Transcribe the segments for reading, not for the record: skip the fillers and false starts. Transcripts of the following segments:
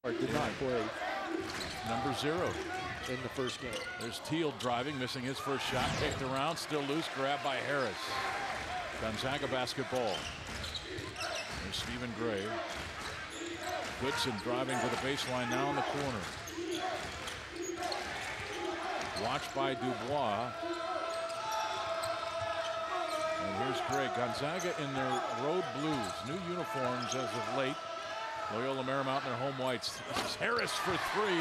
Did not play Number 0 in the first game. There's Teal driving, missing his first shot, kicked around, still loose, grabbed by Harris. Gonzaga basketball. There's Stephen Gray. Goodson driving to the baseline now in the corner. Watched by Dubois. And here's Gray. Gonzaga in their road blues. New uniforms as of late. Loyola Marymount in their home whites. This is Harris for 3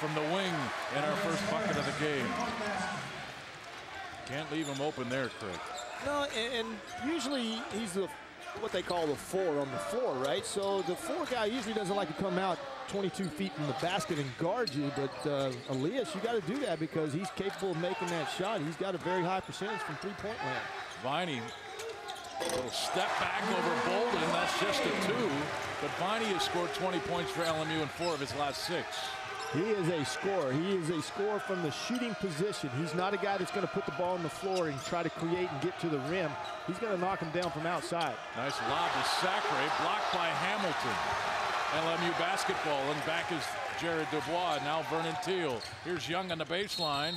from the wing in our first bucket of the game. Can't leave him open there, Craig. No, and usually he's what they call the 4 on the floor, right? So the 4 guy usually doesn't like to come out 22 feet from the basket and guard you, but Elias, you got to do that because he's capable of making that shot. He's got a very high percentage from three-point land. Viney, a little step back over Bolden. That's just a 2. But Viney has scored 20 points for LMU in 4 of his last 6. He is a scorer. He is a scorer from the shooting position. He's not a guy that's going to put the ball on the floor and try to create and get to the rim. He's going to knock him down from outside. Nice lob to Sacre, blocked by Hamilton. LMU basketball, and back is Jared Dubois. Now Vernon Teal. Here's Young on the baseline.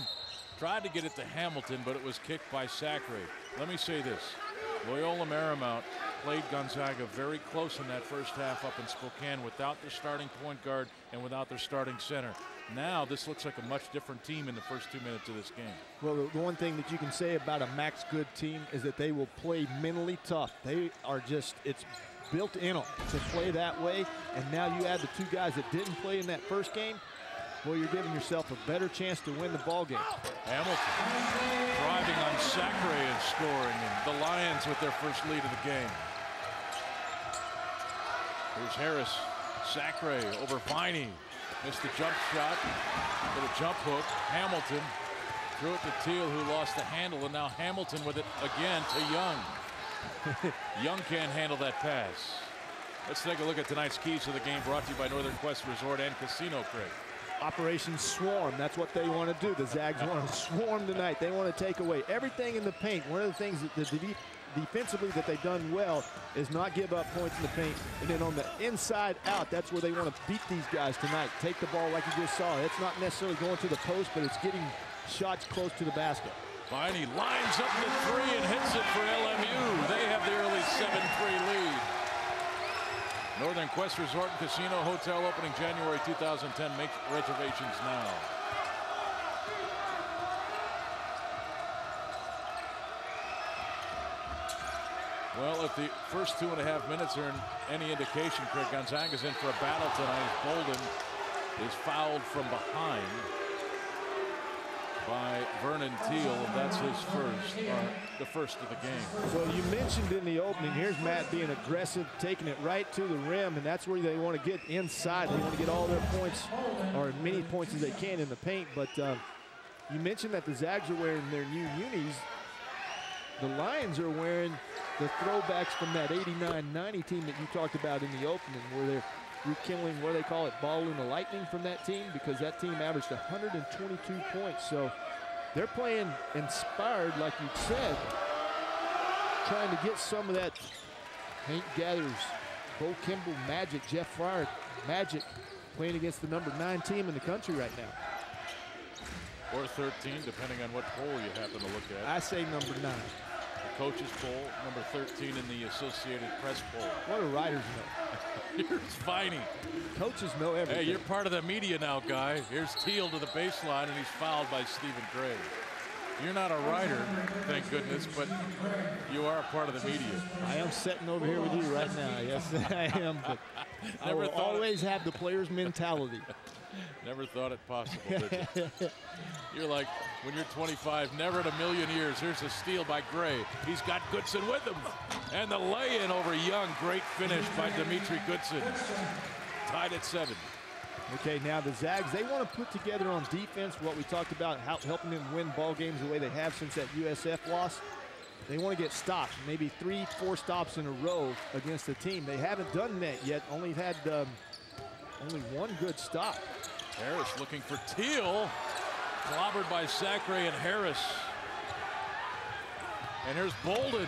Tried to get it to Hamilton, but it was kicked by Sacre. Let me say this. Loyola Marymount played Gonzaga very close in that first half up in Spokane without their starting point guard and without their starting center. Now this looks like a much different team in the first 2 minutes of this game. Well, the one thing that you can say about a Max Good team is that they will play mentally tough. They are just, it's built in them to play that way. And now you add the 2 guys that didn't play in that first game. Well, you're giving yourself a better chance to win the ball game. Hamilton driving on Sacre and scoring, and the Lions with their first lead of the game. Here's Harris. Sacre over Viney. Missed the jump shot with a jump hook. Hamilton threw it to Teal, who lost the handle, and now Hamilton with it again to Young. Young can't handle that pass. Let's take a look at tonight's keys to the game, brought to you by Northern Quest Resort and Casino, Craig. Operation Swarm. That's what they want to do. The Zags want to swarm tonight. They want to take away everything in the paint. One of the things that defensively that they've done well is not give up points in the paint. And then on the inside out, that's where they want to beat these guys tonight. Take the ball like you just saw. It's not necessarily going to the post, but it's getting shots close to the basket. Viney lines up the 3 and hits it for LMU. They have the early 7-3 lead. Northern Quest Resort and Casino Hotel opening January 2010. Make reservations now. Well, if the first 2.5 minutes are any indication, Craig, Gonzaga's in for a battle tonight. Bolden is fouled from behind by Vernon Teal, and that's his first, the first of the game. So you mentioned in the opening, here's Matt being aggressive, taking it right to the rim, and that's where they want to get inside. They want to get all their points, or as many points as they can in the paint. But you mentioned that the Zags are wearing their new unis. The Lions are wearing the throwbacks from that 89-90 team that you talked about in the opening, where they're rekindling, what they call it, ball in the lightning from that team, because that team averaged 122 points. So they're playing inspired, like you said, trying to get some of that Hank Gathers, Bo Kimball magic, Jeff Fryer magic, playing against the number 9 team in the country right now. Or 13, depending on what poll you happen to look at. I say number 9. The coaches poll, number 13 in the Associated Press poll. What do writers know? Here's Viney. Coaches know everything. Hey, you're part of the media now, guy. Here's Teal to the baseline, and he's fouled by Stephen Gray. You're not a writer, thank goodness, but you are a part of the media. I am sitting over here with you right now. Yes, I am. But I will always have the player's mentality. Never thought it possible, did you? You're like, when you're 25, never in a million years. Here's a steal by Gray. He's got Goodson with him. And the lay-in over Young. Great finish by Dimitri Goodson. Tied at 7. Okay, now the Zags, they want to put together on defense what we talked about, helping them win ball games the way they have since that USF loss. They want to get stops, maybe 3-4 stops in a row against the team. They haven't done that yet, only had only one good stop. Harris looking for Teal. Clobbered by Sacre and Harris. And here's Bolden.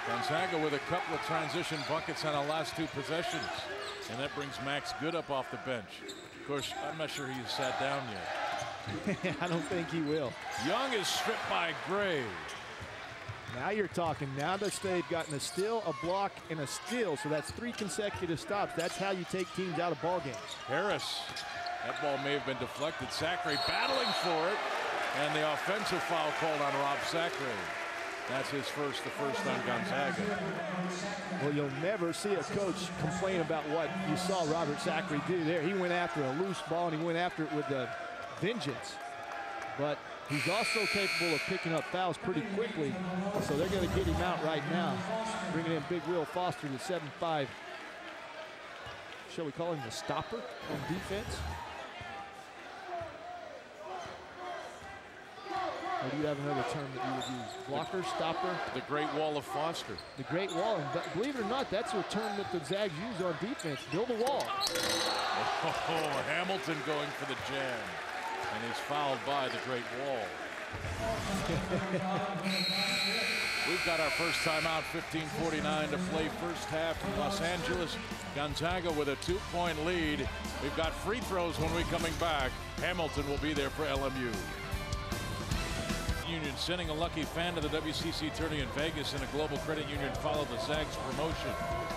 Gonzaga with a couple of transition buckets on the last 2 possessions. And that brings Max Good up off the bench. Of course, I'm not sure he's sat down yet. I don't think he will. Young is stripped by Gray. Now you're talking. Now they've gotten a steal, a block, and a steal. So that's 3 consecutive stops. That's how you take teams out of ball games. Harris. That ball may have been deflected. Sacre battling for it. And the offensive foul called on Rob Sacre. That's his first, the first on Gonzaga. Well, you'll never see a coach complain about what you saw Robert Sacre do there. He went after a loose ball, and he went after it with a vengeance. But he's also capable of picking up fouls pretty quickly, so they're going to get him out right now. Bringing in Big Will Foster, the 7'5". Shall we call him the stopper on defense? Or do you have another term that you would use? Blocker, stopper? The Great Wall of Foster. The Great Wall. And believe it or not, that's a term that the Zags use on defense. Build a wall. Oh, Hamilton going for the jam. And he's fouled by the Great Wall. We've got our first timeout, 15:49 to play first half in Los Angeles. Gonzaga with a 2-point lead. We've got free throws when we're coming back. Hamilton will be there for LMU. Union sending a lucky fan to the WCC tourney in Vegas, and a Global Credit Union followed the Zags promotion.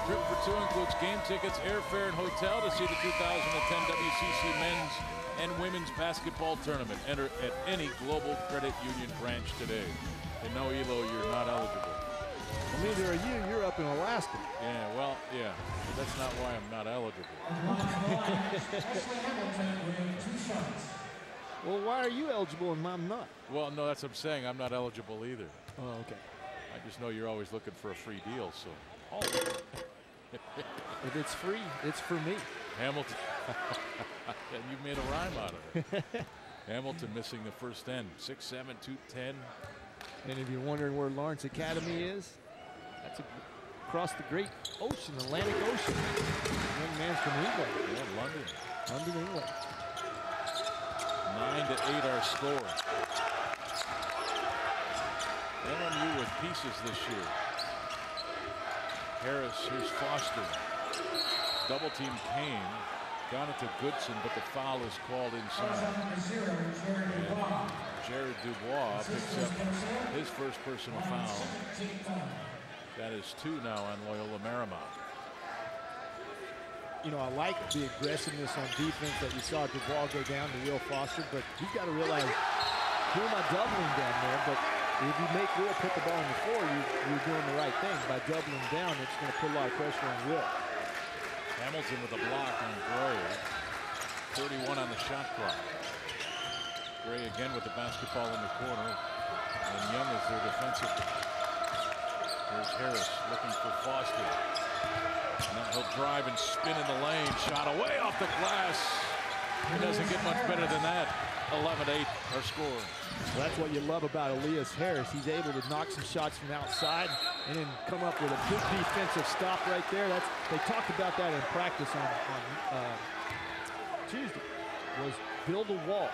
Trip for 2 includes game tickets, airfare, and hotel to see the 2010 WCC men's and women's basketball tournament. Enter at any Global Credit Union branch today. And no, Elo, you're not eligible. Well, neither are you. You're up in Alaska. Yeah, well, yeah. But that's not why I'm not eligible. Well, why are you eligible and I'm not? Well, no, that's what I'm saying. I'm not eligible either. Oh, okay. I just know you're always looking for a free deal, so. Oh. If it's free, it's for me. Hamilton. And you made a rhyme out of it. Hamilton missing the first end. 6'7", 210. And if you're wondering where Lawrence Academy is, that's across the great ocean, Atlantic Ocean. Young man's from England. Yeah, London. London, England. 9-8 our score. LMU with pieces this year. Harris, here's Foster. Double team Kane. Got it to Goodson, but the foul is called inside. And Jared Dubois picks up his first personal foul. That is 2 now on Loyola Marymount. You know, I like the aggressiveness on defense that you saw Dubois go down to Will Foster, but you've got to realize who am I doubling down there? But if you make Will put the ball on the floor, you're doing the right thing. By doubling down, it's going to put a lot of pressure on Will. Hamilton with a block on Gray. 31 on the shot clock. Gray again with the basketball in the corner. And Young is their defensive. Here's Harris looking for Foster. Now he'll drive and spin in the lane. Shot away off the glass. It doesn't get much better than that. 11-8 our score. Well, that's what you love about Elias Harris. He's able to knock some shots from outside and then come up with a good defensive stop right there. They talked about that in practice on Tuesday. Was build a wall.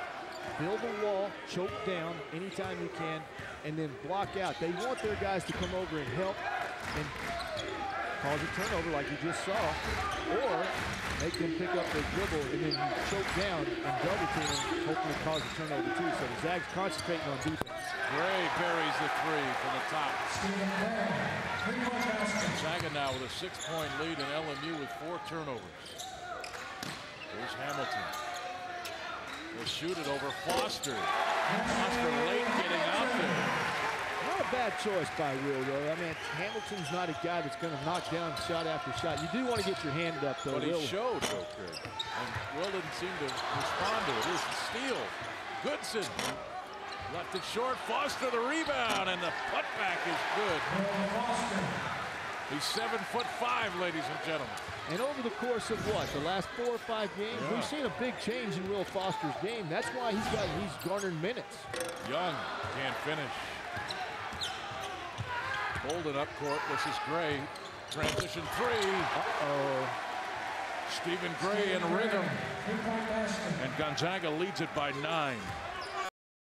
Build a wall, choke down anytime you can, and then block out. They want their guys to come over and help and cause a turnover like you just saw, or make them pick up their dribble and then you choke down and double team and hopefully cause a turnover too. So the Zags concentrating on defense. Gray buries the 3 from the top. Gonzaga now with a 6-point lead and LMU with 4 turnovers. Here's Hamilton. Will shoot it over Foster. Foster late getting out there. Not a bad choice by Will, though. I mean, Hamilton's not a guy that's going to knock down shot after shot. You do want to get your hand up, though. But he showed, though, Craig. And Will didn't seem to respond to it. Here's the steal. Goodson left it short. Foster the rebound, and the putback is good. He's 7'5", ladies and gentlemen. And over the course of what, the last 4 or 5 games, we've seen a big change in Will Foster's game. That's why he's garnered minutes. Young can't finish. Bolden up court. This is Gray. Transition 3. Uh-oh. Stephen Gray in rhythm. And Gonzaga leads it by 9.